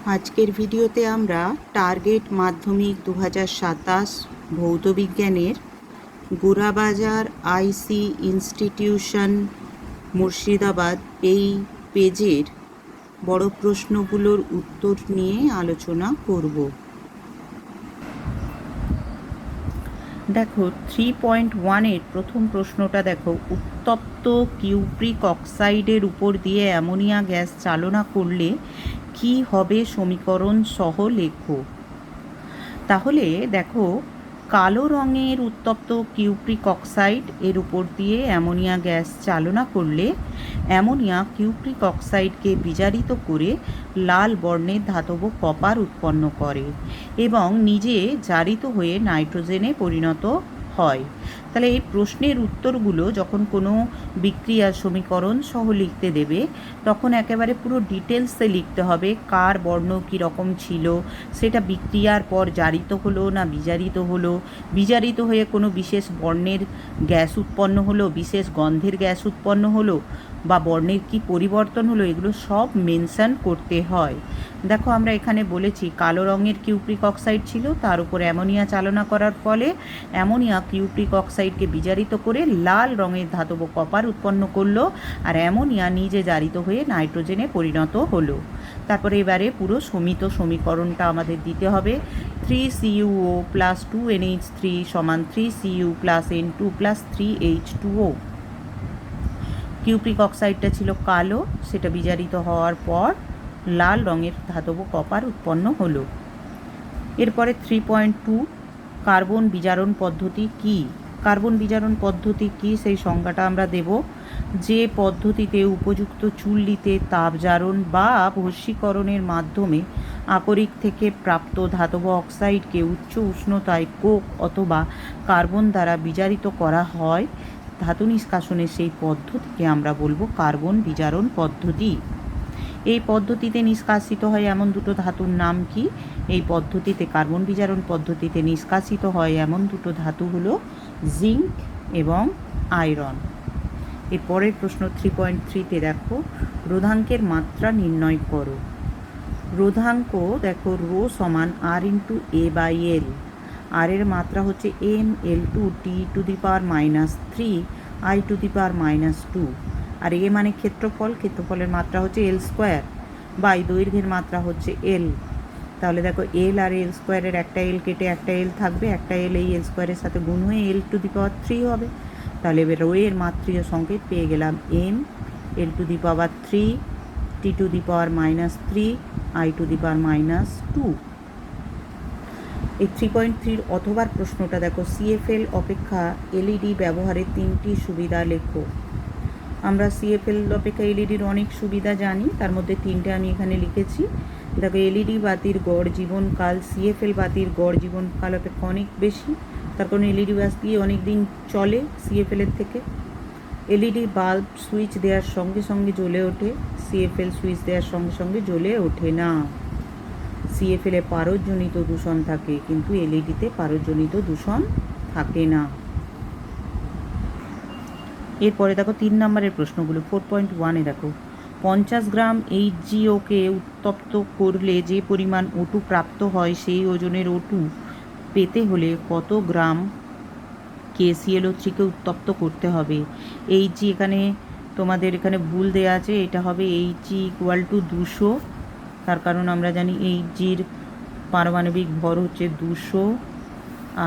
আজকের ভিডিওতে আমরা টার্গেট মাধ্যমিক 2027 ভৌতবিজ্ঞানের গোরাবাজার আইসি ইনস্টিটিউশন মুর্শিদাবাদ এই পেজের বড় প্রশ্নগুলোর উত্তর নিয়ে আলোচনা করব। দেখো 3.1-এর প্রথম প্রশ্নটা দেখো, উত্তপ্ত কিউপ্রিক অক্সাইডের উপর দিয়ে অ্যামোনিয়া গ্যাস চালনা করলে কি হবে সমীকরণ সহ লেখো। তাহলে দেখো, কালো রঙের উত্তপ্ত কিউপ্রিক অক্সাইড এর উপর দিয়ে অ্যামোনিয়া গ্যাস চালনা করলে অ্যামোনিয়া কিউপ্রিক অক্সাইডকে বিজারিত করে লাল বর্ণের ধাতব কপার উৎপন্ন করে এবং নিজে জারিত হয়ে নাইট্রোজেনে পরিণত হয়। তাহলে এই প্রশ্নের উত্তরগুলো যখন কোনো বিক্রিয়ার সমীকরণ সহ লিখতে দেবে তখন একেবারে পুরো ডিটেলসে লিখতে হবে, কার বর্ণ কীরকম ছিল, সেটা বিক্রিয়ার পর জারিত হলো না বিজারিত হলো, বিজারিত হয়ে কোনো বিশেষ বর্ণের গ্যাস উৎপন্ন হলো, বিশেষ গন্ধের গ্যাস উৎপন্ন হলো, বা বর্ণের কি পরিবর্তন হলো, এগুলো সব মেনশন করতে হয়। দেখো, আমরা এখানে বলেছি কালো রঙের কিউপ্রিক অক্সাইড ছিল, তার উপর অ্যামোনিয়া চালনা করার ফলে অ্যামোনিয়া কিউপ্রিক অক্সাইডকে বিজারিত করে লাল রঙের ধাতব কপার উৎপন্ন করলো, আর অ্যামোনিয়া নিজে জারিত হয়ে নাইট্রোজেনে পরিণত হলো। তারপরে এবারে পুরো সমিত সমীকরণটা আমাদের দিতে হবে। 3CuO প্লাস 2NH3 সমান 3Cu plus N2 plus 3H2O। Cupric অক্সাইডটা ছিল কালো, সেটা বিজারিত হওয়ার পর লাল রঙের ধাতব কপার উৎপন্ন হলো। এরপরে 3.2, কার্বন বিজারণ পদ্ধতি কি। কার্বন বিজারণ পদ্ধতি কি সেই সংজ্ঞাটা আমরা দেব। যে পদ্ধতিতে উপযুক্ত চুল্লিতে তাপজারণ বা ভস্মীকরণের মাধ্যমে আকরিক থেকে প্রাপ্ত ধাতব অক্সাইডকে উচ্চ উষ্ণতায় কোক অথবা কার্বন দ্বারা বিজারিত করা হয়, ধাতু নিষ্কাশনের সেই পদ্ধতিকে আমরা বলবো কার্বন বিজারণ পদ্ধতি। এই পদ্ধতিতে নিষ্কাশিত হয় এমন দুটো ধাতুর নাম কি? এই পদ্ধতিতে কার্বন বিজারণ পদ্ধতিতে নিষ্কাশিত হয় এমন দুটো ধাতু হলো জিঙ্ক এবং আয়রন। এর পরের প্রশ্ন 3.3-তে দেখো, রোধাঙ্কের মাত্রা নির্ণয় করো। রোধাঙ্ক দেখো, রো সমান R/A/L। আর এর মাত্রা হচ্ছে mL/T⁻³ I⁻²। আর এ মানে ক্ষেত্রফল, ক্ষেত্রফলের মাত্রা হচ্ছে L² বাই দৈর্ঘ্যের মাত্রা হচ্ছে L। তাহলে দেখো, L আর L² একটা L কেটে একটা L থাকবে, একটা L এই L² সাথে গুণ হয়ে L⁻³ হবে। তাহলে এবার রো এর মাত্রীয় সংকেত পেয়ে গেলাম mL⁻³ T⁻³ I⁻²। এই 3.3-র অথবার প্রশ্নটা দেখো, CFL অপেক্ষা এলইডি ব্যবহারের 3টি সুবিধা লেখো। আমরা CFL অপেক্ষা এলইডির অনেক সুবিধা জানি, তার মধ্যে 3টে আমি এখানে লিখেছি। দেখো, এলইডি বাতির গড় জীবনকাল CFL বাতির গড় জীবনকাল অপেক্ষা অনেক বেশি, তার কারণে এলইডি বাতি অনেক দিন চলে CFL-এর থেকে। এলইডি বাল্ব সুইচ দেওয়ার সঙ্গে সঙ্গে জ্বলে ওঠে, CFL সুইচ দেওয়ার সঙ্গে সঙ্গে জ্বলে ওঠে না। CFL-এ পারদজনিত দূষণ থাকে, কিন্তু এলইডিতে পারদজনিত দূষণ থাকে না। এরপরে দেখো 3 নম্বরের প্রশ্নগুলো। 4.1-এ দেখো, 50 গ্রাম HgO-কে উত্তপ্ত করলে যে পরিমাণ O2 প্রাপ্ত হয় সেই ওজনের O2 পেতে হলে কত গ্রাম KClO3-কে উত্তপ্ত করতে হবে। Hg এখানে তোমাদের এখানে ভুল দেওয়া আছে, এটা হবে Hg = 200, তার কারণ আমরা জানি Hgর পারমাণবিক ভর হচ্ছে 200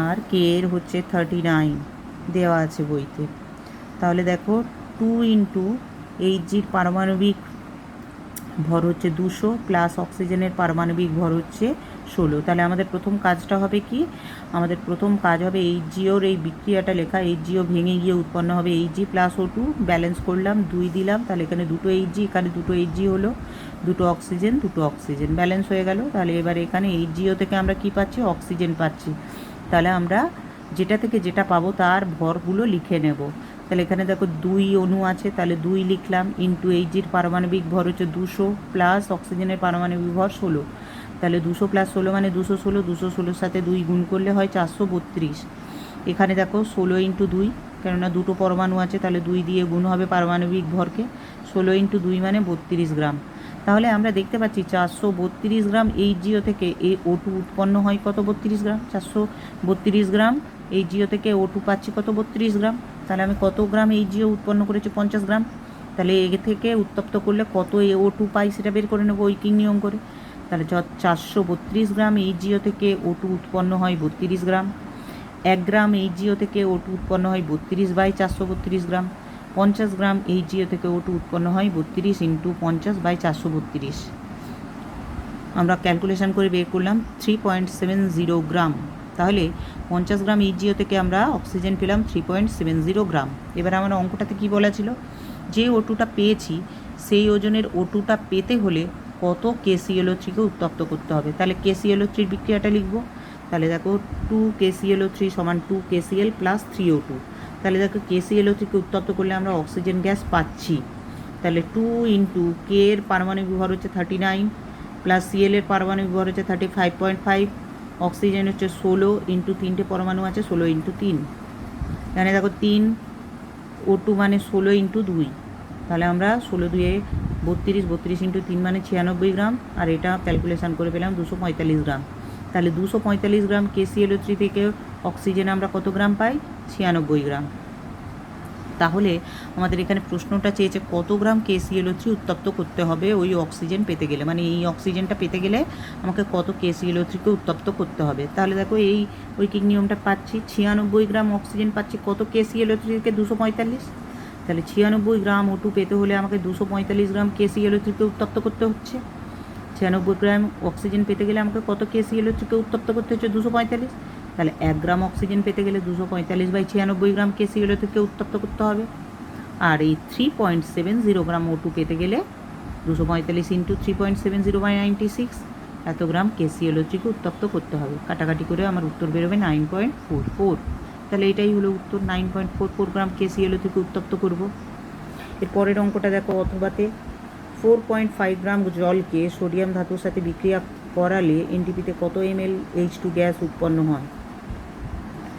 আর K এর হচ্ছে 39 দেওয়া আছে বইতে। তাহলে দেখো, 2 × Hgর পারমাণবিক ভর হচ্ছে 200 প্লাস অক্সিজেনের পারমাণবিক ভর হচ্ছে 16। তাহলে আমাদের প্রথম কাজটা হবে কি? আমাদের প্রথম কাজ হবে Hgওর এই বিক্রিয়াটা লেখা। HgO ভেঙে গিয়ে উৎপন্ন হবে Hg + O2, ব্যালেন্স করলাম 2 দিলাম, তাহলে এখানে দুটো Hg, এখানে দুটো Hg হলো, দুটো অক্সিজেন ব্যালেন্স হয়ে গেল। তাহলে এবারে এখানে HgO থেকে আমরা কি পাচ্ছি? অক্সিজেন পাচ্ছি। তাহলে আমরা যেটা থেকে যেটা পাবো তার ভরগুলো লিখে নেব। তাহলে এখানে দেখো 2 অণু আছে, তাহলে 2 লিখলাম, ইন্টু Hgর পারমাণবিক ভর হচ্ছে 200 প্লাস অক্সিজেনের পারমাণবিক ভর 16। তাহলে 200 + 16 মানে 216, 216-র সাথে 2 গুণ করলে হয় 432। এখানে দেখো 16 × 2, কেননা দুটো পরমাণু আছে, তাহলে 2 দিয়ে গুণ হবে পারমাণবিক ভরকে। 16 × 2 মানে 32 গ্রাম। তাহলে আমরা দেখতে পাচ্ছি 432 গ্রাম এইচজিও থেকে এই O2 উৎপন্ন হয় কত, 32 গ্রাম। 432 গ্রাম এইচজিও থেকে O2 পাচ্ছি কত, 32 গ্রাম। তাহলে আমি কত গ্রাম এইচজিও উৎপন্ন করেছি, 50 গ্রাম। তাহলে এ থেকে উত্তপ্ত করলে কত O2 পাই সেটা বের করে নেবো উইকিং নিয়ম করে। তাহলে 432 গ্রাম এইচজিও থেকে O2 উৎপন্ন হয় 32 গ্রাম। 1 গ্রাম এইচজিও থেকে O2 উৎপন্ন হয় 32/432 গ্রাম। 50 গ্রাম এইচজিও থেকে O2 উৎপন্ন হয় 32 × 50/432। আমরা ক্যালকুলেশন করে বের করলাম 3.70 গ্রাম। তাহলে 50 গ্রাম এইচজিও থেকে আমরা অক্সিজেন পেলাম 3.70 গ্রাম। এবার আমার অঙ্কটাতে কি বলা ছিল, যে O2টা পেয়েছি সেই ওজনের O2টা পেতে হলে কত KClO3কে উত্তপ্ত করতে হবে। তাহলে KClO3 বিক্রিয়াটা লিখব। তাহলে দেখো 2KClO3 = 2KCl + 3O2। তাহলে দেখো KClO3কে উত্তপ্ত করলে আমরা অক্সিজেন গ্যাস পাচ্ছি। তাহলে 2 × K এর পারমাণবিক ভর হচ্ছে 39 + Cl এর পারমাণবিক ভর হচ্ছে 35.5, অক্সিজেন হচ্ছে 16 × 3টে পরমাণু আছে 16 × 3। এখানে দেখো 3 O2 মানে 16 × 2। তাহলে আমরা 16 2 32, 32 × 3 মানে 96 গ্রাম, আর এটা ক্যালকুলেশন করে পেলাম 245 গ্রাম। তাহলে 245 গ্রাম KClO3 থেকে অক্সিজেন আমরা কত গ্রাম পাই, 96 গ্রাম। তাহলে আমাদের এখানে প্রশ্নটা চেয়েছে কত গ্রাম KClO3 উত্তপ্ত করতে হবে ওই অক্সিজেন পেতে গেলে, মানে এই অক্সিজেনটা পেতে গেলে আমাকে কত KClO3কে উত্তপ্ত করতে হবে। তাহলে দেখো এই ঐকিক নিয়মটা পাচ্ছি, 96 গ্রাম অক্সিজেন পাচ্ছি, কত KClO3 থেকে 245। তাহলে 96 গ্রাম O2 পেতে হলে আমাকে 245 গ্রাম KClO3কে উত্তপ্ত করতে হচ্ছে। 96 গ্রাম অক্সিজেন পেতে গেলে আমাকে কত KClO3কে উত্তপ্ত করতে হচ্ছে, 245। তাহলে 1 গ্রাম অক্সিজেন পেতে গেলে 245/96 গ্রাম KClO3কে উত্তপ্ত করতে হবে। আর এই 3.70 গ্রাম O2 পেতে গেলে 245 × 3.70/96 এত গ্রাম KClO3কে উত্তপ্ত করতে হবে। কাটাকাটি করে আমার উত্তর বেরোবে 9.44। তাহলে এটাই হলো উত্তর, 9.44 গ্রাম KClO3কে উত্তপ্ত করব। এর পরের অঙ্কটা দেখো, অথবাতে 4.5 গ্রাম জলকে সোডিয়াম ধাতুর সাথে বিক্রিয়া করালে এনটিপিতে কত ml H2 গ্যাস উৎপন্ন হয়।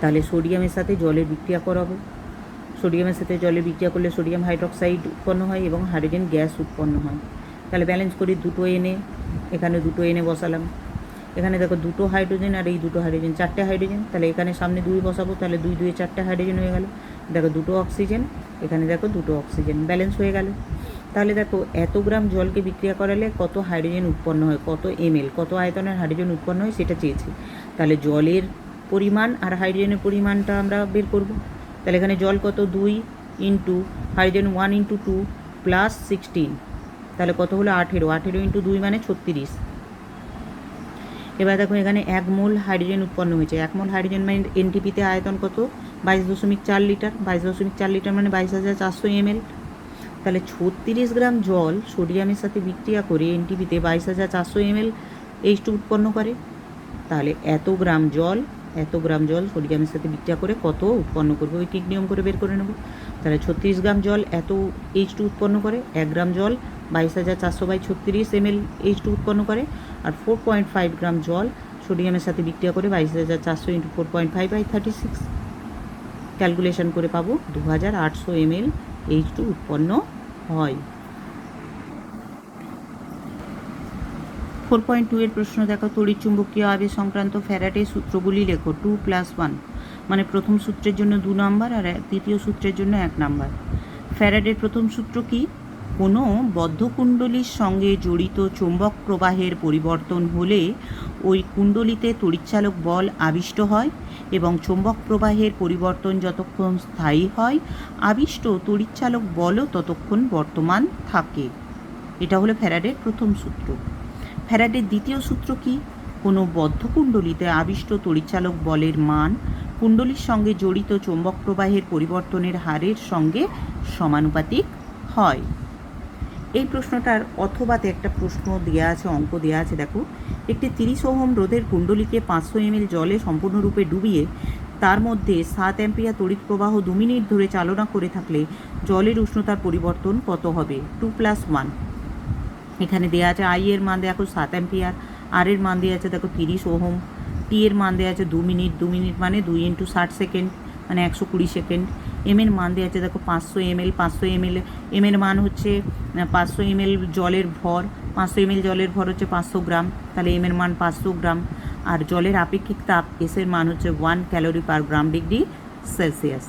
তাহলে সোডিয়ামের সাথে জলের বিক্রিয়া করাবো। সোডিয়ামের সাথে জলের বিক্রিয়া করলে সোডিয়াম হাইড্রক্সাইড উৎপন্ন হয় এবং হাইড্রোজেন গ্যাস উৎপন্ন হয়। তাহলে ব্যালেন্স করি, দুটো এনে এখানে দুটো এনে বসালাম। এখানে দেখো দুটো হাইড্রোজেন আর এই দুটো হাইড্রোজেন, 4টে হাইড্রোজেন। তাহলে এখানে সামনে 2 বসাবো, তাহলে 2 2 4টে হাইড্রোজেন হয়ে গেল। দেখো দুটো অক্সিজেন, এখানে দেখো দুটো অক্সিজেন, ব্যালেন্স হয়ে গেল। তাহলে দেখো এত গ্রাম জলকে বিক্রিয়া করালে কত হাইড্রোজেন উৎপন্ন হয়, কত ml, কত আয়তনের হাইড্রোজেন উৎপন্ন হয় সেটা চেয়েছি। তাহলে জলের পরিমাণ আর হাইড্রোজেনের পরিমাণটা আমরা বের করব। তাহলে এখানে জল কত, 2 × হাইড্রোজেন 1 × 2 + 16, তাহলে কত হলো 18। 18 × 2 মানে 36। এবার দেখো এখানে 1 মোল হাইড্রোজেন উৎপন্ন হয়েছে। 1 মোল হাইড্রোজেন মানে এনটিপিতে আয়তন কত, 22.4 লিটার। 22.4 লিটার মানে 22,400 ml। তাহলে 36 গ্রাম জল সোডিয়ামের সাথে বিক্রিয়া করে এনটিপিতে 22,400 ml H2 উৎপন্ন করে। তাহলে এত গ্রাম জল সোডিয়ামের সাথে বিক্রিয়া করে কত উৎপন্ন করবে ওই ঠিক নিয়ম করে বের করে নেব। তাহলে 36 গ্রাম জল এত H2 উৎপন্ন করে, 1 গ্রাম জল 22,400/36 ml H2 উৎপন্ন করে। আর 4.5 গ্রাম জল সোডিয়ামের সাথে বিক্রিয়া করে 22,400 × 4.5/36 ক্যালকুলেশন করে পাবো 2,800 ml H2 উৎপন্ন হয়। 4.2 এর প্রশ্ন দেখো, তড়িৎচুম্বকীয় আবেশ সংক্রান্ত ফ্যারাডের সূত্রগুলি লেখো। 2 + 1 মানে প্রথম সূত্রের জন্য 2 নাম্বার আর দ্বিতীয় সূত্রের জন্য 1 নাম্বার। ফ্যারাডের প্রথম সূত্র কি, কোনো বদ্ধকুণ্ডলীর সঙ্গে জড়িত চৌম্বক প্রবাহের পরিবর্তন হলে ওই কুণ্ডলীতে তড়িৎচালক বল আবিষ্ট হয় এবং চৌম্বক প্রবাহের পরিবর্তন যতক্ষণ স্থায়ী হয় আবিষ্ট তড়িৎচালক বলও ততক্ষণ বর্তমান থাকে। এটা হলো ফ্যারাডের প্রথম সূত্র। ফ্যারাডের দ্বিতীয় সূত্র কি, কোনো বদ্ধকুণ্ডলীতে আবিষ্ট তড়িৎচালক বলের মান কুণ্ডলীর সঙ্গে জড়িত চৌম্বক প্রবাহের পরিবর্তনের হারের সঙ্গে সমানুপাতিক হয়। এই প্রশ্নটার অথবাতে একটা প্রশ্ন দেওয়া আছে, অঙ্ক দেওয়া আছে। দেখো, একটি 30 ওহম রোধের কুণ্ডলীকে 500 ml জলে সম্পূর্ণরূপে ডুবিয়ে তার মধ্যে 7 অ্যাম্পিয়ার তড়িৎ প্রবাহ 2 মিনিট ধরে চালনা করে থাকলে জলের উষ্ণতার পরিবর্তন কত হবে। 2 + 1 এখানে দেওয়া আছে। আই এর মান দেখো 7 অ্যাম্পিয়ার, আর এর মান দেওয়া আছে দেখো 30 ওহম, টি এর মান দেওয়া আছে 2 মিনিট, 2 মিনিট মানে 2 × 60 সেকেন্ড মানে 120 সেকেন্ড। এম এর মান দেওয়া আছে দেখো 500 ml, 500 ml, এম এর মান হচ্ছে 500 ml জলের ভর, 500 ml জলের ভর হচ্ছে 500 গ্রাম, তাহলে এম এর মান 500 গ্রাম। আর জলের আপেক্ষিক তাপ এস এর মান হচ্ছে 1 ক্যালোরি পার গ্রাম ডিগ্রি সেলসিয়াস।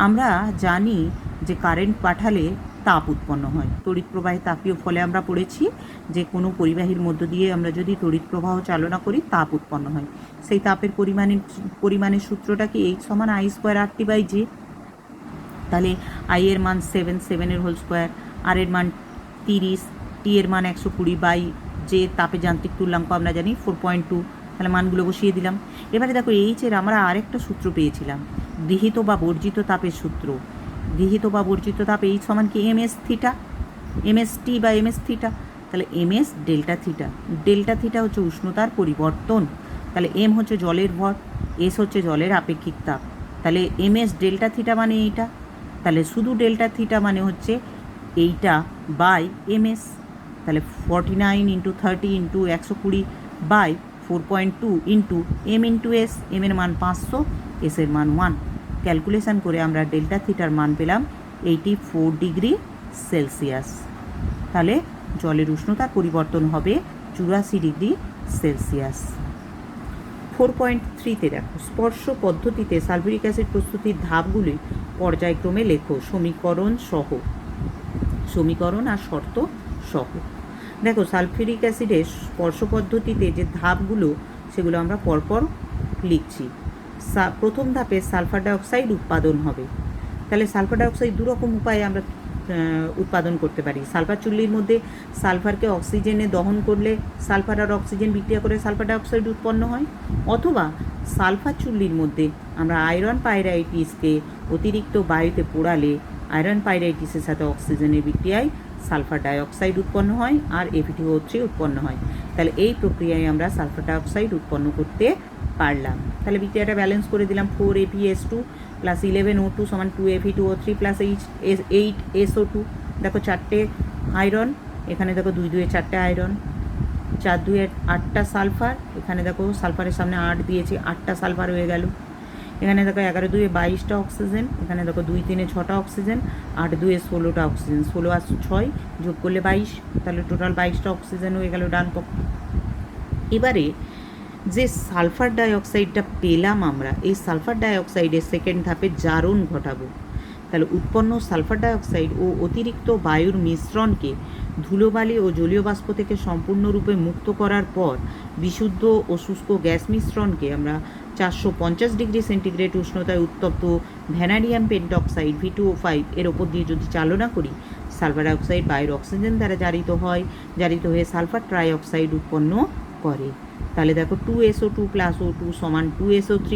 আমরা জানি যে কারেন্ট পাঠালে তাপ উৎপন্ন হয়, তড়িৎ প্রবাহে তাপীয় ফলে আমরা পড়েছি যে কোনো পরিবাহীর মধ্য দিয়ে আমরা যদি তড়িৎ প্রবাহ চালনা করি তাপ উৎপন্ন হয়। সেই তাপের পরিমাণের সূত্রটা কি H সমান I²RT/J। তাহলে আই এর মান 7 এর হোল স্কোয়ার, আর এর মান 30, টি এর মান 120/J, তাপের যান্ত্রিক তুল্যাঙ্ক আমরা জানি 4.2। তাহলে মানগুলো বসিয়ে দিলাম। এবারে দেখো এইচ এর আমরা আরেকটা সূত্র পেয়েছিলাম, গৃহীত বা বর্জিত তাপের সূত্র। গৃহীত বা বর্জিত তাপ এইচ সমান কি MS থিটা, MS টি বা MS থিটা। তাহলে MS delta theta. Delta theta হচ্ছে উষ্ণতার পরিবর্তন। তাহলে এম হচ্ছে জলের ভর, এস হচ্ছে জলের আপেক্ষিক তাপ। তাহলে MS ডেল্টা থিটা মানে এইটা। তাহলে শুধু ডেল্টা থিটা মানে হচ্ছে এইটা বাই MS। তাহলে 49 × 30 × 120/4.2 into M into S. M এর মান 500, এস এর মান 1। ক্যালকুলেশন করে আমরা ডেল্টা থিটার মান পেলাম 84 ডিগ্রি সেলসিয়াস। তাহলে জলের উষ্ণতার পরিবর্তন হবে 84 ডিগ্রি সেলসিয়াস। 4.3-তে দেখো, স্পর্শ পদ্ধতিতে সালফিউরিক অ্যাসিড প্রস্তুতির ধাপগুলি পর্যায়ক্রমে লেখো সমীকরণ আর শর্ত সহ। দেখো সালফিউরিক অ্যাসিডের স্পর্শ পদ্ধতিতে যে ধাপগুলো সেগুলো আমরা পরপর লিখছি। প্রথম ধাপে সালফার ডাইঅক্সাইড উৎপাদন হবে। তাহলে সালফার ডাইঅক্সাইড দুরকম উপায়ে আমরা উৎপাদন করতে পারি। সালফার চুল্লির মধ্যে সালফারকে অক্সিজেনে দহন করলে সালফার আর অক্সিজেন বিক্রিয়া করে সালফার ডাইঅক্সাইড উৎপন্ন হয়, অথবা সালফার চুল্লির মধ্যে আমরা আয়রন পাইরাইটিসকে অতিরিক্ত বায়ুতে পোড়ালে আয়রন পাইরাইটিসের সাথে অক্সিজেনের বিক্রিয়ায় সালফার ডাইঅক্সাইড উৎপন্ন হয় আর FeO3 উৎপন্ন হয়। তাহলে এই প্রক্রিয়ায় আমরা সালফার ডাইঅক্সাইড উৎপন্ন করতে পারলাম। তাহলে বিক্রিয়াটা ব্যালেন্স করে দিলাম, 4ApS2 + 11O2 = 2Fe2O3 + 8SO2। দেখো 4টে আয়রন, এখানে দেখো 2 2 4টে আয়রন, 4 2 8টা সালফার, এখানে দেখো সালফারের সামনে 8 দিয়েছি, 8টা সালফার হয়ে গেল। এখানে দেখো 11 2 22টা অক্সিজেন, এখানে দেখো 2 3 6টা অক্সিজেন, 8 2 16টা অক্সিজেন, 16 আর 6 যোগ করলে 22, তাহলে টোটাল 22টা অক্সিজেন হয়ে গেল ডান পক্ষ। এবারে যে সালফার ডাইঅক্সাইডটা পেলাম আমরা, এই সালফার ডাইঅক্সাইডের সেকেন্ড ধাপে জারণ ঘটাবো। তাহলে উৎপন্ন সালফার ডাইঅক্সাইড ও অতিরিক্ত বায়ুর মিশ্রণকে ধুলোবালি ও জলীয় বাষ্প থেকে সম্পূর্ণরূপে মুক্ত করার পর বিশুদ্ধ ও শুষ্ক গ্যাস মিশ্রণকে আমরা 450 ডিগ্রি সেন্টিগ্রেড উষ্ণতায় উত্তপ্ত ভ্যানাডিয়াম পেন্টঅক্সাইড V2O5 এর ওপর দিয়ে যদি চালনা করি, সালফার ডাইঅক্সাইড বায়ুর অক্সিজেন দ্বারা জারিত হয়ে সালফার ট্রাইঅক্সাইড উৎপন্ন করে। তাহলে দেখো 2SO2 + O2 = 2SO3।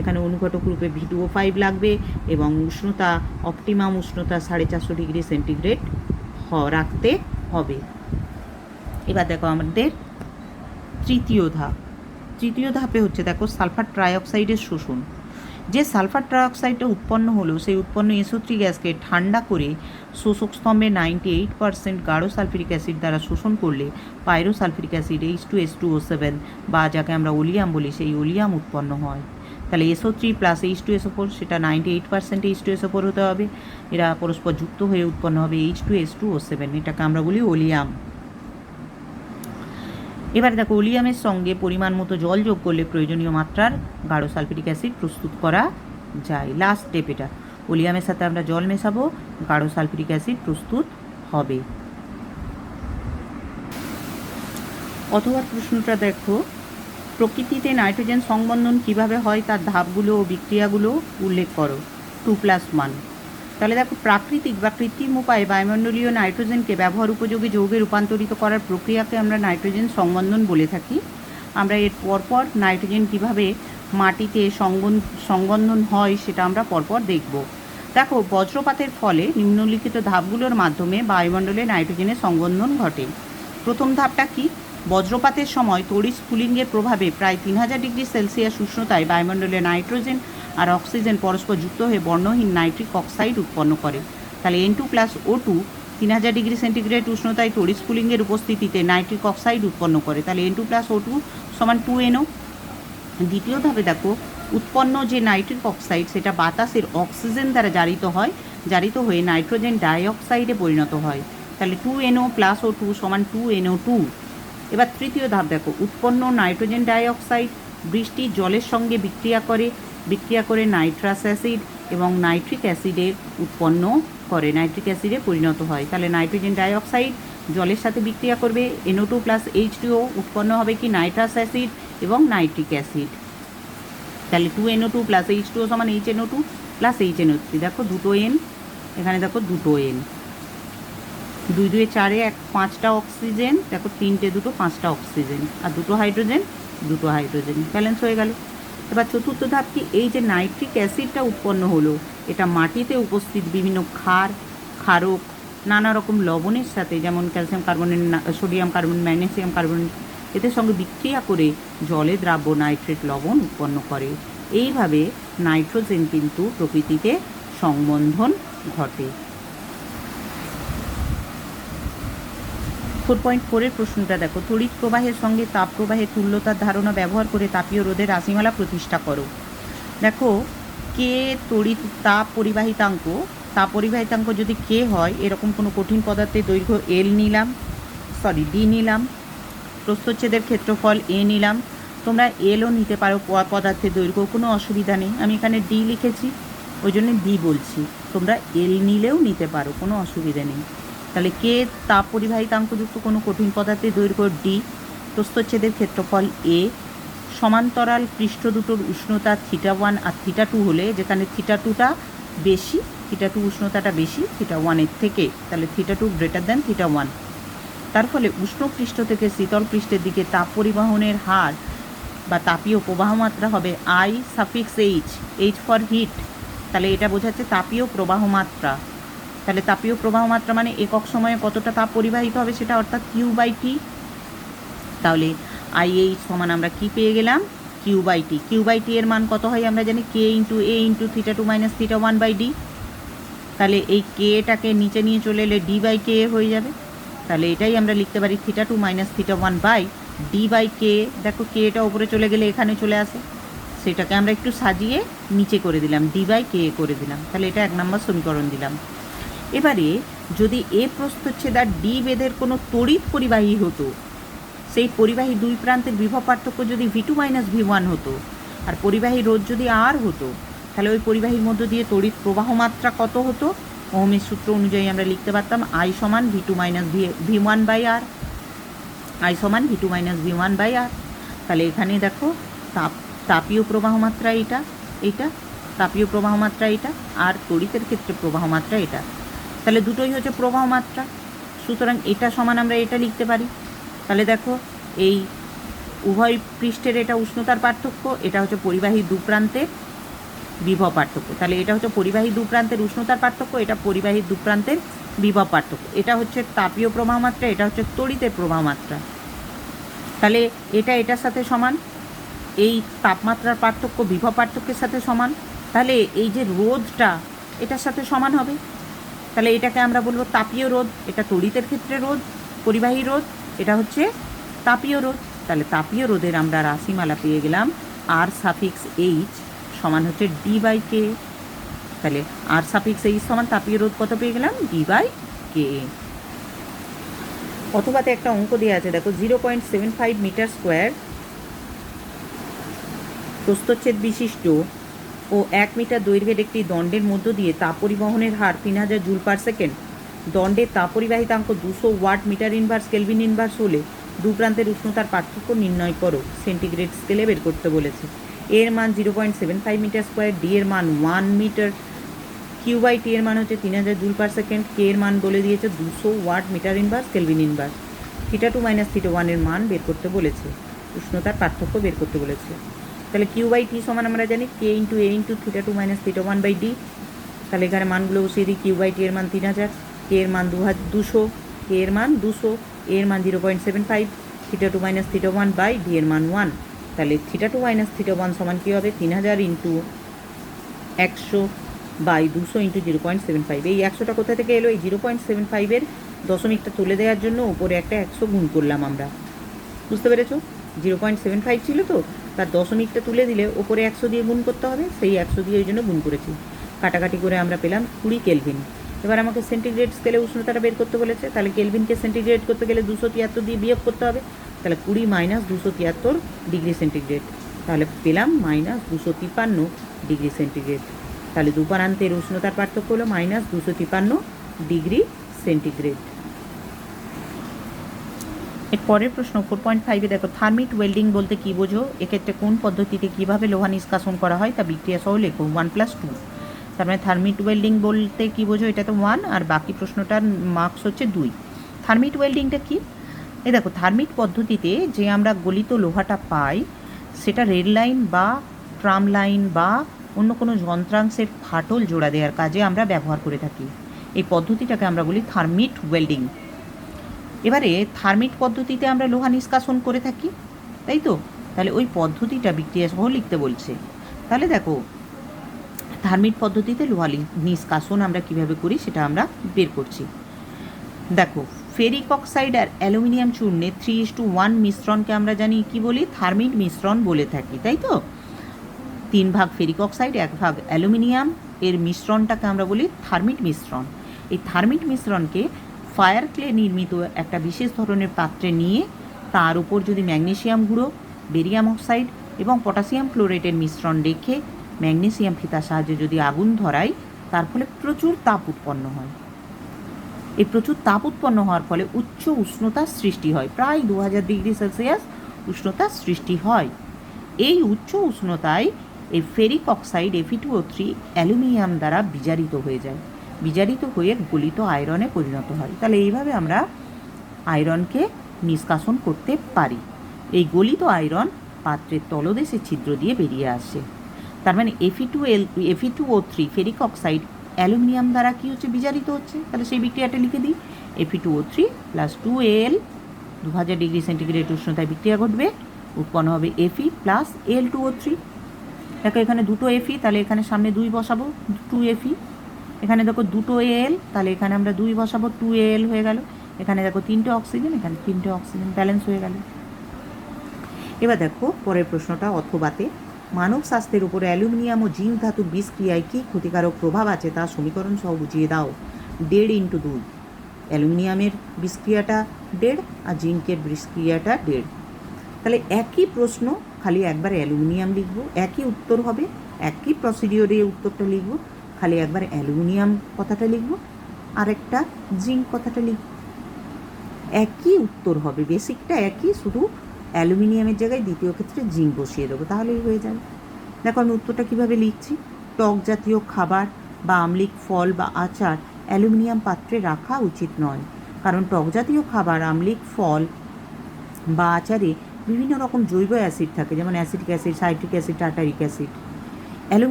এখানে অনুঘটক রূপে V2O5 লাগবে এবং উষ্ণতা অপটিমাম উষ্ণতা 450 ডিগ্রি সেন্টিগ্রেড রাখতে হবে। এবার দেখো আমাদের তৃতীয় ধাপে হচ্ছে দেখো সালফার ট্রাইঅক্সাইডের শোষণ। যে সালফার ট্রাইঅক্সাইডটা উৎপন্ন হলো সেই উৎপন্ন SO3 গ্যাসকে ঠান্ডা করে শোষক স্তম্ভে 98% গাঢ় সালফিউরিক অ্যাসিড দ্বারা শোষণ করলে পাইরোসালফিউরিক অ্যাসিড H2S2O7 বা যাকে আমরা ওলিয়াম বলি সেই ওলিয়াম উৎপন্ন হয়। তাহলে SO3 + H2SO4 সেটা 98% H2SO4 হতে হবে, এরা পরস্পর যুক্ত হয়ে উৎপন্ন হবে H2S2O7, এটাকে আমরা বলি ওলিয়াম। এবারে দেখো ওলিয়ামের সঙ্গে পরিমাণ মতো জল যোগ করলে প্রয়োজনীয় মাত্রার গাঢ় সালফিউরিক অ্যাসিড প্রস্তুত করা যায়। লাস্ট স্টেপ এটা, ওলিয়ামের সাথে আমরা জল মেশাবো, গাঢ় সালফিউরিক অ্যাসিড প্রস্তুত হবে। অথবা প্রশ্নটা দেখো, প্রকৃতিতে নাইট্রোজেন সংবন্ধন কিভাবে হয় তার ধাপগুলো ও বিক্রিয়াগুলো উল্লেখ করো। 2+1। তাহলে দেখো প্রাকৃতিক বা কৃত্রিম উপায়ে বায়ুমণ্ডলীয় নাইট্রোজেনকে ব্যবহার উপযোগী যৌগে রূপান্তরিত করার প্রক্রিয়াকে আমরা নাইট্রোজেন সংবন্ধন বলে থাকি। আমরা এর পরপর নাইট্রোজেন কিভাবে মাটিতে সংবন্ধন হয় সেটা আমরা পরপর দেখব। দেখো বজ্রপাতের ফলে নিম্নলিখিত ধাপগুলোর মাধ্যমে বায়ুমণ্ডলে নাইট্রোজেনের সংবন্ধন ঘটে। প্রথম ধাপটা কি? বজ্রপাতের সময় তড়িৎ স্ফুলিঙ্গের প্রভাবে প্রায় 3000 ডিগ্রি সেলসিয়াস উষ্ণতায় বায়ুমণ্ডলে নাইট্রোজেন আর অক্সিজেন পরস্পর যুক্ত হয়ে বর্ণহীন নাইট্রিক অক্সাইড উৎপন্ন করে। তাহলে N2 + O2 3000 ডিগ্রি সেন্টিগ্রেড উষ্ণতায় তড়িৎ স্ফুলিঙ্গের উপস্থিতিতে নাইট্রিক অক্সাইড উৎপন্ন করে। তাহলে N2 + O2 = 2NO। দ্বিতীয় ধাপে দেখো উৎপন্ন যে নাইট্রিক অক্সাইড সেটা বাতাসের অক্সিজেন দ্বারা জারিত হয়ে নাইট্রোজেন ডাইঅক্সাইডে পরিণত হয়। তাহলে 2NO প্লাস O2 সমান 2NO2। এবার তৃতীয় ধাপ দেখো, উৎপন্ন নাইট্রোজেন ডাইঅক্সাইড বৃষ্টির জলের সঙ্গে বিক্রিয়া করে নাইট্রাস অ্যাসিড এবং নাইট্রিক অ্যাসিডের উৎপন্ন করে, নাইট্রিক অ্যাসিডে পরিণত হয়। তাহলে নাইট্রোজেন ডাইঅক্সাইড জলের সাথে বিক্রিয়া করবে, NO2 প্লাস H2O, উৎপন্ন হবে কি নাইট্রাস অ্যাসিড এবং নাইট্রিক অ্যাসিড। তাহলে 2NO2 প্লাস H2O সমান HNO2 প্লাস HNO3। দেখো দুটো N, এখানে দেখো দুটো N, 2 2 4 1 5টা অক্সিজেন, দেখো 3টে 2 5টা অক্সিজেন, আর দুটো হাইড্রোজেন ব্যালেন্স হয়ে গেল। এবার চতুর্থ ধাপ কি, এই যে নাইট্রিক অ্যাসিডটা উৎপন্ন হলো এটা মাটিতে উপস্থিত বিভিন্ন ক্ষারক নানা রকম লবণের সাথে, যেমন calcium carbonate, sodium carbonate, magnesium carbonate, এদের সঙ্গে বিক্রিয়া করে জলে দ্রাব্য নাইট্রেট লবণ উৎপন্ন করে। এইভাবে নাইট্রোজেন কিন্তু প্রকৃতিতে সংবন্ধন ঘটে। 4.4 প্রশ্নটা দেখো, তড়িৎ প্রবাহের সঙ্গে তাপ প্রবাহের তুল্যতার ধারণা ব্যবহার করে তাপীয় রোধের রাশিমালা প্রতিষ্ঠা করো। দেখো কে তড়িৎ তাপ পরিবাহিতাঙ্ক যদি কে হয়, এরকম কোনো কঠিন পদার্থের দৈর্ঘ্য ডি নিলাম, প্রস্থচ্ছেদের ক্ষেত্রফল এ নিলাম। তোমরা এলও নিতে পারো পদার্থের দৈর্ঘ্য, কোনো অসুবিধা নেই। আমি এখানে ডি লিখেছি ওই জন্য ডি বলছি, তোমরা এল নিলেও নিতে পারো, কোনো অসুবিধা নেই। তাহলে কে তাপ পরিবাহিতাঙ্কযুক্ত কোনো কঠিন পদার্থের দৈর্ঘ্য ডি, প্রস্থচ্ছেদের ক্ষেত্রফল এ, সমান্তরাল পৃষ্ঠ দুটোর উষ্ণতা θ1 আর θ2 হলে, যেখানে θ2টা বেশি, θ2 উষ্ণতাটা বেশি θ1 থেকে, তাহলে θ2 গ্রেটার দ্যান θ1। তার ফলে উষ্ণ পৃষ্ঠ থেকে শীতল পৃষ্ঠের দিকে তাপ পরিবহনের হার বা তাপীয় প্রবাহ মাত্রা হবে I∗H ফর হিট। তাহলে এটা বোঝাচ্ছে তাপীয় প্রবাহ মাত্রা। তাহলে তাপীয় প্রবাহ মাত্রা মানে একক সময়ে কতটা তাপ পরিবাহিত হবে সেটা, অর্থাৎ Q/T। তাহলে IH সমান আমরা কি পেয়ে গেলাম, Q/T। Q/T এর মান কত হয় আমরা জানি, K × A × θ2 - θ1/D। তাহলে এই Kটাকে নিচে নিয়ে চলে এলে D/K হয়ে যাবে। তাহলে এটাই আমরা লিখতে পারি θ2 - θ1/D/K। দেখো Kটা উপরে চলে গেলে এখানে চলে আসে, সেটাকে আমরা একটু সাজিয়ে নিচে করে দিলাম, D/K করে দিলাম। তাহলে এটা 1 নম্বর সমীকরণ দিলাম। এবারে যদি এ প্রস্থচ্ছেদ আর ডি বেধের কোনো তড়িৎ পরিবাহী হতো, সেই পরিবাহী দুই প্রান্তের বিভব পার্থক্য যদি V2 - V1 হতো, আর পরিবাহী রোধ যদি R হতো, তাহলে ওই পরিবাহীর মধ্য দিয়ে তড়িৎ প্রবাহ মাত্রা কত হতো? ওহমের সূত্র অনুযায়ী আমরা লিখতে পারতাম I সমান V2 - V1/R, I সমান V2 - V1/R। তাহলে এখানে দেখো তাপীয় প্রবাহ মাত্রা এইটা তাপীয় প্রবাহ মাত্রা এটা, আর তড়িতের ক্ষেত্রে প্রবাহ মাত্রা এটা। তাহলে দুটোই হচ্ছে প্রবাহ মাত্রা, সুতরাং এটা সমান আমরা এটা লিখতে পারি। তাহলে দেখো এই উভয় পৃষ্ঠের এটা উষ্ণতার পার্থক্য, এটা হচ্ছে পরিবাহী দুপ্রান্তের বিভব পার্থক্য। তাহলে এটা হচ্ছে পরিবাহী দুপ্রান্তের উষ্ণতার পার্থক্য, এটা পরিবাহী দুপ্রান্তের বিভব পার্থক্য। এটা হচ্ছে তাপীয় প্রবাহ মাত্রা, এটা হচ্ছে তড়িতের প্রবাহ মাত্রা। তাহলে এটা এটার সাথে সমান, এই তাপমাত্রার পার্থক্য বিভব পার্থক্যের সাথে সমান। তাহলে এই যে রোধটা এটার সাথে সমান হবে। তাহলে এটাকে আমরা বলবো তাপীয় রোধ। এটা তড়িতের ক্ষেত্রে রোধ, পরিবাহী রোধ, এটা হচ্ছে তাপীয় রোধ। তাহলে তাপীয় রোধের আমরা রাশিমালা পেয়ে গেলাম R∗H সমান হচ্ছে D/K। তাহলে R∗H সমান তাপীয় রোধ কত পেয়ে গেলাম, D/K। অথবাতে একটা অঙ্ক দেওয়া আছে, দেখো 0.75 মিটার স্কোয়ার প্রস্থচ্ছেদ বিশিষ্ট ও 1 মিটার দৈর্ঘ্যের একটি দণ্ডের মধ্য দিয়ে তাপ পরিবহনের হার 3000 জুল/সেকেন্ড। দণ্ডের তাপ পরিবাহিতাঙ্ক 200 watt metre inverse kelvin inverse হলে দু প্রান্তের উষ্ণতার পার্থক্য নির্ণয় করো, সেন্টিগ্রেড স্কেলে বের করতে বলেছে। এর মান 0.75 মিটার স্কোয়ার, ডি এর মান 1 মিটার, Q/T এর মান হচ্ছে 3000 জুল/সেকেন্ড, কে এর মান বলে দিয়েছে 200 watt metre inverse kelvin inverse, θ2 - θ1 এর মান বের করতে বলেছে, উষ্ণতার পার্থক্য বের করতে বলেছে। তাহলে Q/T সমান আমরা জানি K × A × θ2 - θ1/D। তাহলে এখানে মানগুলো বসিয়ে দিই। Q/T এর মান 3000, K এর মান 200, K এর মান 200, A এর মান 0.75, θ2 - θ1/D এর মান 1। তাহলে θ2 - θ1 সমান কী হবে, 3000 × 100/200 × 0.75। এই 100টা কোথা থেকে এলো, এই 0.75-এর দশমিকটা তুলে দেওয়ার জন্য উপরে একটা 100 গুণ করলাম আমরা, বুঝতে পেরেছো? 0.75 ছিল তো, তার দশমিকটা তুলে দিলে ওপরে 100 দিয়ে গুণ করতে হবে, সেই 100 দিয়ে ওই জন্য গুণ করেছি। কাটাকাটি করে আমরা পেলাম 20 কেলভিন। এবার আমাকে সেন্টিগ্রেড স্কেলে উষ্ণতাটা বের করতে বলেছে, তাহলে কেলভিনকে সেন্টিগ্রেড করতে গেলে 273 দিয়ে বিয়োগ করতে হবে, তাহলে 20 মাইনাস 273 ডিগ্রি সেন্টিগ্রেড, তাহলে পেলাম মাইনাস 253 ডিগ্রি সেন্টিগ্রেড। তাহলে দুপারান্তের উষ্ণতার পার্থক্য হলো মাইনাস 253 ডিগ্রি সেন্টিগ্রেড। এর পরের প্রশ্ন 4.5-এ দেখো, থার্মিট ওয়েল্ডিং বলতে কী বোঝো, এক্ষেত্রে কোন পদ্ধতিতে কীভাবে লোহা নিষ্কাশন করা হয় তা বিক্রিয়া সহ লেখো। 1+2, তার মানে থার্মিট ওয়েল্ডিং বলতে কী বোঝো, এটা তো 1, আর বাকি প্রশ্নটার মার্কস হচ্ছে 2। থার্মিট ওয়েল্ডিংটা কী? এই দেখো, থার্মিট পদ্ধতিতে যে আমরা গলিত লোহাটা পাই সেটা রেল লাইন বা ট্রাম লাইন বা অন্য কোনো যন্ত্রাংশের ফাটল জোড়া দেওয়ার কাজে আমরা ব্যবহার করে থাকি। এই পদ্ধতিটাকে আমরা বলি থার্মিট ওয়েল্ডিং। এবারে থার্মিট পদ্ধতিতে আমরা লোহা নিষ্কাশন করে থাকি, তাই তো? তাহলে ওই পদ্ধতিটা বিক্রিয়া সহ লিখতে বলছে। তাহলে দেখো, থার্মিট পদ্ধতিতে লোহা নিষ্কাশন আমরা কিভাবে করি সেটা আমরা বের করছি। দেখো, ফেরিক অক্সাইড আর অ্যালুমিনিয়াম চূর্ণের 3:1 মিশ্রণকে আমরা জানি কি বলি, থার্মিট মিশ্রণ বলে থাকি, তাই তো? 3 ভাগ ফেরিক অক্সাইড 1 ভাগ অ্যালুমিনিয়াম এর মিশ্রণটাকে আমরা বলি থার্মিট মিশ্রণ। এই থার্মিট মিশ্রণকে ফায়ার ক্লে নির্মিত একটা বিশেষ ধরনের পাত্রে নিয়ে তার উপর যদি ম্যাগনেসিয়াম গুঁড়ো, বেরিয়াম অক্সাইড এবং পটাশিয়াম ক্লোরেটের মিশ্রণ রেখে ম্যাগনেসিয়াম ফিতার সাহায্যে যদি আগুন ধরাই, তার ফলে প্রচুর তাপ উৎপন্ন হয়। এই প্রচুর তাপ উৎপন্ন হওয়ার ফলে উচ্চ উষ্ণতার সৃষ্টি হয়, প্রায় 2000 ডিগ্রি সেলসিয়াস উষ্ণতার সৃষ্টি হয়। এই উচ্চ উষ্ণতায় এই ফেরিক অক্সাইড Fe2O3 অ্যালুমিনিয়াম দ্বারা বিজারিত হয়ে যায়, বিজারিত হয়ে গলিত আয়রনে পরিণত হয়। তাহলে এইভাবে আমরা আয়রনকে নিষ্কাশন করতে পারি। এই গলিত আয়রন পাত্রের তলদেশে ছিদ্র দিয়ে বেরিয়ে আসে। তার মানে Fe2O3 ফেরিক অক্সাইড অ্যালুমিনিয়াম দ্বারা কী হচ্ছে, বিজারিত হচ্ছে। তাহলে সেই বিক্রিয়াটা লিখে দিই, Fe2O3 + 2Al 2000 ডিগ্রি সেন্টিগ্রেড উষ্ণতায় বিক্রিয়া ঘটবে, উৎপন্ন হবে Fe + Al2O3। দেখো এখানে দুটো Fe, তাহলে এখানে সামনে 2 বসাবো, 2Fe। এখানে দেখো দুটো Al, তাহলে এখানে আমরা 2 বসাবো, 2Al হয়ে গেল। এখানে দেখো 3টে অক্সিজেন, এখানে 3টে অক্সিজেন, ব্যালেন্স হয়ে গেল। এবার দেখো পরের প্রশ্নটা, অথবাতে মানব স্বাস্থ্যের উপর অ্যালুমিনিয়াম ও জিঙ্ক ধাতুর বিষক্রিয়ায় কী ক্ষতিকারক প্রভাব আছে তা সমীকরণ সহ বুঝিয়ে দাও। 1.5 × 2, অ্যালুমিনিয়ামের বিষক্রিয়াটা 1.5 আর জিঙ্কের বিষক্রিয়াটা 1.5। তাহলে একই প্রশ্ন, খালি একবার অ্যালুমিনিয়াম লিখবো, একই উত্তর হবে, একই প্রসিডিওরে উত্তরটা লিখবো, খালি একবার অ্যালুমিনিয়াম কথাটা লিখবো আর একটা জিঙ্ক কথাটা লিখবো, একই উত্তর হবে, বেসিকটা একই, শুধু অ্যালুমিনিয়ামের জায়গায় দ্বিতীয় ক্ষেত্রে জিঙ্ক বসিয়ে দেবো, তাহলেই হয়ে যাবে। দেখো আমি উত্তরটা কীভাবে লিখছি, টক জাতীয় খাবার বা আম্লিক ফল বা আচার অ্যালুমিনিয়াম পাত্রে রাখা উচিত নয়, কারণ টক জাতীয় খাবার, আম্লিক ফল বা আচারে বিভিন্ন রকম জৈব অ্যাসিড থাকে, যেমন acetic acid, citric acid, tartaric acid.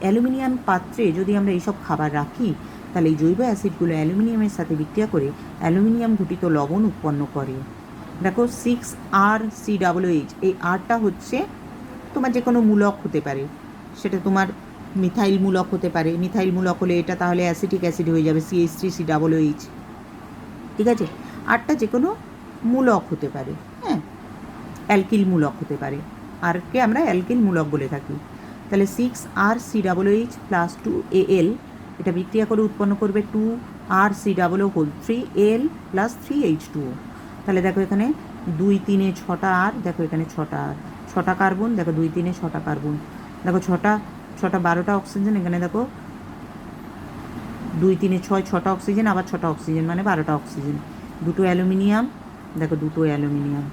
Aluminium পাত্রে যদি আমরা এইসব খাবার রাখি, তাহলে এই জৈব অ্যাসিডগুলো অ্যালুমিনিয়ামের সাথে বিক্রিয়া করে অ্যালুমিনিয়াম ঘটিত লবণ উৎপন্ন করে। দেখো 6RCOOH, এই আরটা হচ্ছে তোমার যে কোনো মূলক হতে পারে, সেটা তোমার মিথাইল মূলক হতে পারে। মিথাইল মূলক হলে এটা তাহলে অ্যাসিটিক অ্যাসিড হয়ে যাবে, CH3COOH, ঠিক আছে? আরটা যে কোনো মূলক হতে পারে, হ্যাঁ, অ্যালকিল মূলক হতে পারে, আরকে আমরা অ্যালকিল মূলক বলে থাকি। তাহলে 6RCOOH + 2Al, এটা বিক্রিয়া করে উৎপন্ন করবে 2RCOO3Al + 3H2O। তাহলে দেখো এখানে 2 3 6টা আর, দেখো এখানে 6টা আর, 6টা কার্বন, দেখো 2 3 6টা কার্বন, দেখো 6টা 12টা অক্সিজেন, এখানে দেখো 2 3 6 6টা অক্সিজেন, আবার 6টা অক্সিজেন, মানে 12টা অক্সিজেন, দুটো অ্যালুমিনিয়াম, দেখো দুটো অ্যালুমিনিয়াম,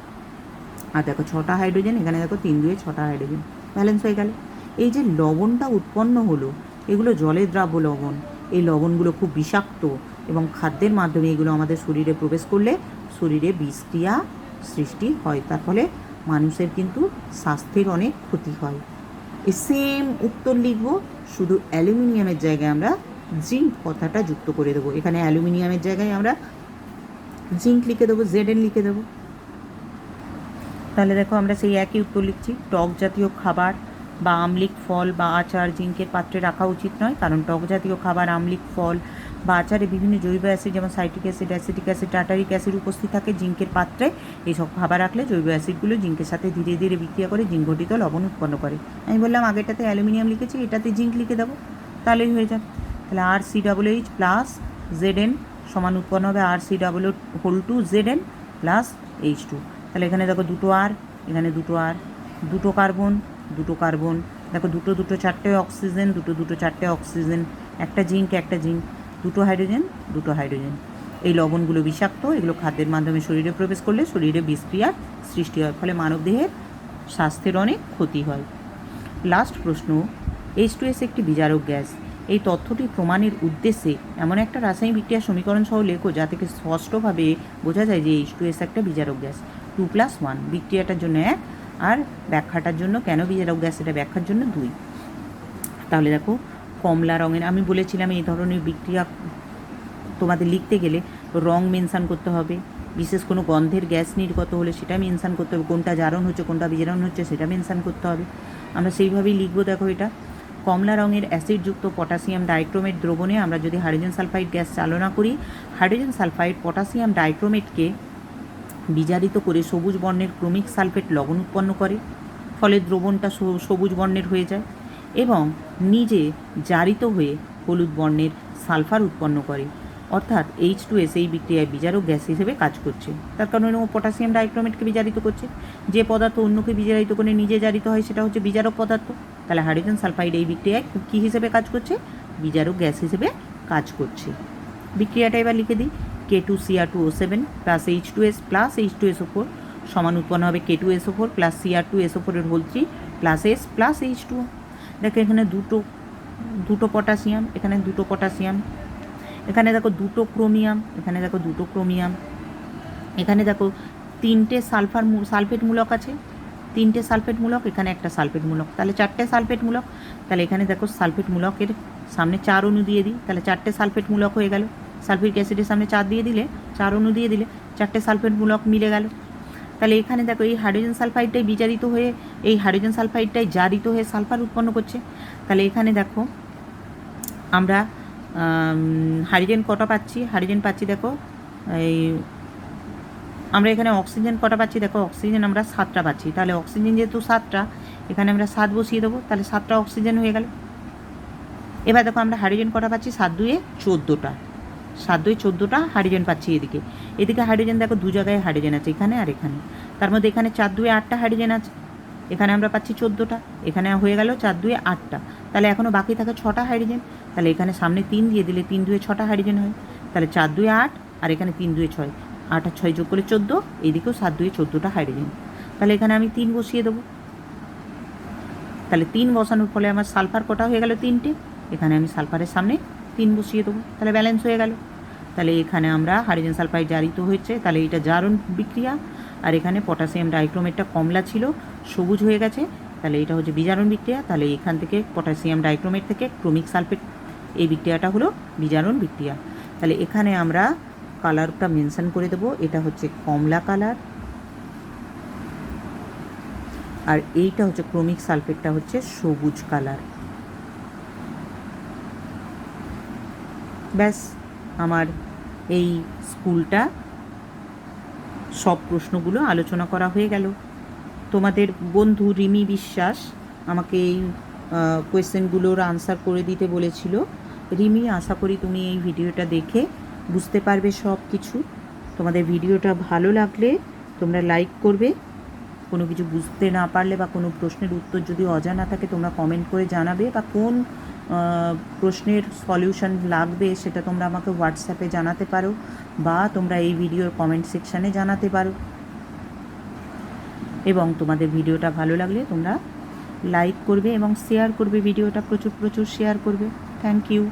আর দেখো 6টা হাইড্রোজেন, এখানে দেখো 3 2 6টা হাইড্রোজেন, ব্যালেন্স হয়ে গেল। এই যে লবণটা উৎপন্ন হলো, এগুলো জলের দ্রাব্য লবণ। এই লবণগুলো খুব বিষাক্ত এবং খাদ্যের মাধ্যমে এগুলো আমাদের শরীরে প্রবেশ করলে শরীরে বিষক্রিয়া সৃষ্টি হয়, তার ফলে মানুষের কিন্তু স্বাস্থ্যের অনেক ক্ষতি হয়। এই সেম উত্তর লিখব, শুধু অ্যালুমিনিয়ামের জায়গায় আমরা জিঙ্ক কথাটা যুক্ত করে দেবো। এখানে অ্যালুমিনিয়ামের জায়গায় আমরা জিঙ্ক লিখে দেবো, Zn লিখে দেবো। তাহলে দেখো আমরা সেই একই উত্তর লিখছি, টক জাতীয় খাবার বা আম্লিক ফল বা আচার জিঙ্কের পাত্রে রাখা উচিত নয়, কারণ টক জাতীয় খাবার, আম্লিক ফল বা আচারে বিভিন্ন জৈব অ্যাসিড, যেমন citric acid, acetic acid, tartaric acid উপস্থিত থাকে জিঙ্কের পাত্রে। এইসব খাবার রাখলে জৈব অ্যাসিডগুলো জিঙ্কের সাথে ধীরে ধীরে বিক্রিয়া করে জিঙ্ক ঘটিত লবণ উৎপন্ন করে। আমি বললাম আগেরটাতে অ্যালুমিনিয়াম লিখেছি, এটাতে জিঙ্ক লিখে দেবো, তাহলেই হয়ে যাবে। তাহলে RCOOH + Zn সমান উৎপন্ন হবে RC হোল টু Zn প্লাস H2। তাহলে এখানে দেখো দুটো আর, এখানে দুটো আর, দুটো কার্বন, দুটো কার্বন, দেখো দুটো দুটো চারটে অক্সিজেন, দুটো দুটো চারটে অক্সিজেন, একটা জিঙ্ক একটা জিঙ্ক, দুটো হাইড্রোজেন দুটো হাইড্রোজেন। এই লবণগুলো বিষাক্ত, এগুলো খাদ্যের মাধ্যমে শরীরে প্রবেশ করলে শরীরে বিষক্রিয়ার সৃষ্টি হয়, ফলে মানবদেহের স্বাস্থ্যের অনেক ক্ষতি হয়। লাস্ট প্রশ্ন, H2S একটি বিজারক গ্যাস। এই তথ্যটি প্রমাণের উদ্দেশ্যে এমন একটা রাসায়নিক বিক্রিয়ার সমীকরণ সহ লেখো যা থেকে স্পষ্টভাবে বোঝা যায় যে H2S একটা বিজারক গ্যাস। 2+1 বিক্রিয়াটার জন্য 1 আর ব্যাখ্যাটার জন্য কেন বিজারক গ্যাস এটা ব্যাখ্যার জন্য 2। তাহলে দেখো কমলা রঙের, আমি বলেছিলাম এই ধরনের বিক্রিয়া তোমাদের লিখতে গেলে রং মেনশান করতে হবে, বিশেষ কোনো গন্ধের গ্যাস নির্গত হলে সেটা মেনশান করতে হবে, কোনটা জারণ হচ্ছে কোনটা বিজারণ হচ্ছে সেটা মেনশান করতে হবে। আমরা সেইভাবেই লিখবো। দেখো এটা কমলা রঙের অ্যাসিডযুক্ত পটাশিয়াম ডাইক্রোমেট দ্রবণে আমরা যদি হাইড্রোজেন সালফাইড গ্যাস চালনা করি, হাইড্রোজেন সালফাইড পটাশিয়াম ডাইক্রোমেটকে বিজারিত করে সবুজ বর্ণের ক্রোমিক সালফেট লবণ উৎপন্ন করে, ফলে দ্রবণটা সবুজ বর্ণের হয়ে যায় এবং নিজে জারিত হয়ে হলুদ বর্ণের সালফার উৎপন্ন করে। অর্থাৎ H2S এই বিক্রিয়ায় বিজারক গ্যাস হিসেবে কাজ করছে। তার কারণে ও পটাশিয়াম ডাইক্রোমেটকে বিজারিত করছে। যে পদার্থ অন্যকে বিজারিত করে নিজে জারিত হয় সেটা হচ্ছে বিজারক পদার্থ। তাহলে হাইড্রোজেন সালফাইড এই বিক্রিয়ায় কী হিসেবে কাজ করছে? বিজারক গ্যাস হিসেবে কাজ করছে। বিক্রিয়াটা এবার লিখে দিই। K2Cr2O7 plus H2S plus H2SO4 সমান উৎপন্ন হবে K2SO4 প্লাস Cr2SO4 এর whole 3 plus S plus H2O। দেখো এখানে দুটো পটাশিয়াম, এখানে দুটো পটাশিয়াম, এখানে দেখো দুটো ক্রোমিয়াম, এখানে দেখো দুটো ক্রোমিয়াম, এখানে দেখো তিনটে সালফেট মূলক আছে, তিনটে সালফেট মূলক, এখানে একটা সালফেট মূলক, তাহলে চারটে সালফেট মূলক। তাহলে এখানে দেখো সালফেট মূলকের সামনে 4 অণু দিয়ে দিই, তাহলে চারটে সালফেট মূলক হয়ে গেল। সালফিক অ্যাসিডের সামনে 4 দিয়ে দিলে, 4 অণু দিয়ে দিলে চারটে সালফেট মূলক মিলে গেল। তাহলে এখানে দেখো এই হাইড্রোজেন সালফাইডটাই বিজারিত হয়ে, এই হাইড্রোজেন সালফাইডটাই জারিত হয়ে সালফার উৎপন্ন করছে। তাহলে এখানে দেখো আমরা হাইড্রোজেন কটা পাচ্ছি? হাইড্রোজেন পাচ্ছি দেখো এই, আমরা এখানে অক্সিজেন কটা পাচ্ছি? দেখো অক্সিজেন আমরা 7টা পাচ্ছি। তাহলে অক্সিজেন যেহেতু 7টা, এখানে আমরা 7 বসিয়ে দেবো, তাহলে 7টা অক্সিজেন হয়ে গেল। এবার দেখো আমরা হাইড্রোজেন কটা পাচ্ছি? 7 2 14টা, 7 2 14টা হাইড্রোজেন পাচ্ছি। এদিকে হাইড্রোজেন দেখো দু জায়গায় হাইড্রোজেন আছে, এখানে আর এখানে। তার মধ্যে এখানে 4 2 8টা হাইড্রোজেন আছে, এখানে আমরা পাচ্ছি 14টা, এখানে হয়ে গেল 4 2 8টা। তাহলে এখনও বাকি থাকে 6টা হাইড্রোজেন। তাহলে এখানে সামনে 3 দিয়ে দিলে 3 2 6টা হাইড্রোজেন হয়। তাহলে 4 2 8 আর এখানে 3 2 6, 8 আর 6 যোগ করে 14, এইদিকেও 7 2 14টা হাইড্রোজেন। তাহলে এখানে আমি 3 বসিয়ে দেবো। তাহলে 3 বসানোর ফলে আমার সালফার কটা হয়ে গেল? 3টে। এখানে আমি সালফারের সামনে 3 বসিয়ে দেবো, তাহলে ব্যালেন্স হয়ে গেল। তাহলে এখানে আমরা হাইড্রোজেন সালফাইড জারিত হয়েছে, তাহলে এটা জারণ বিক্রিয়া। আর এখানে পটাশিয়াম ডাইক্রোমেটটা কমলা ছিল, সবুজ হয়ে গেছে, তাহলে এটা হচ্ছে বিজারণ বিক্রিয়া। তাহলে এখান থেকে পটাশিয়াম ডাইক্রোমেট থেকে ক্রোমিক সালফেট, এই বিক্রিয়াটা হলো বিজারণ বিক্রিয়া। তাহলে এখানে আমরা কালারটা মেনশন করে দেবো, এটা হচ্ছে কমলা কালার, আর এইটা হচ্ছে ক্রোমিক সালফেটটা হচ্ছে সবুজ কালার। ব্যাস, আমার এই স্কুলটা সব প্রশ্নগুলো আলোচনা করা হয়ে গেল। তোমাদের বন্ধু রিমি বিশ্বাস আমাকে এই কোয়েশ্চেনগুলোর আনসার করে দিতে বলেছিল। রিমি, আশা করি তুমি এই ভিডিওটা দেখে বুঝতে পারবে সব কিছু। তোমাদের ভিডিওটা ভালো লাগলে তোমরা লাইক করবে। কোনো কিছু বুঝতে না পারলে বা কোনো প্রশ্নের উত্তর যদি অজানা থাকে তোমরা কমেন্ট করে জানাবে, বা কোন প্রশ্নের সলিউশন লাগবে সেটা তোমরা আমাকে হোয়াটসঅ্যাপে জানাতে পারো, বা তোমরা এই ভিডিওর কমেন্ট সেকশানে জানাতে পারো। এবং তোমাদের ভিডিওটা ভালো লাগলে তোমরা লাইক করবে এবং শেয়ার করবে, ভিডিওটা প্রচুর শেয়ার করবে। Thank you.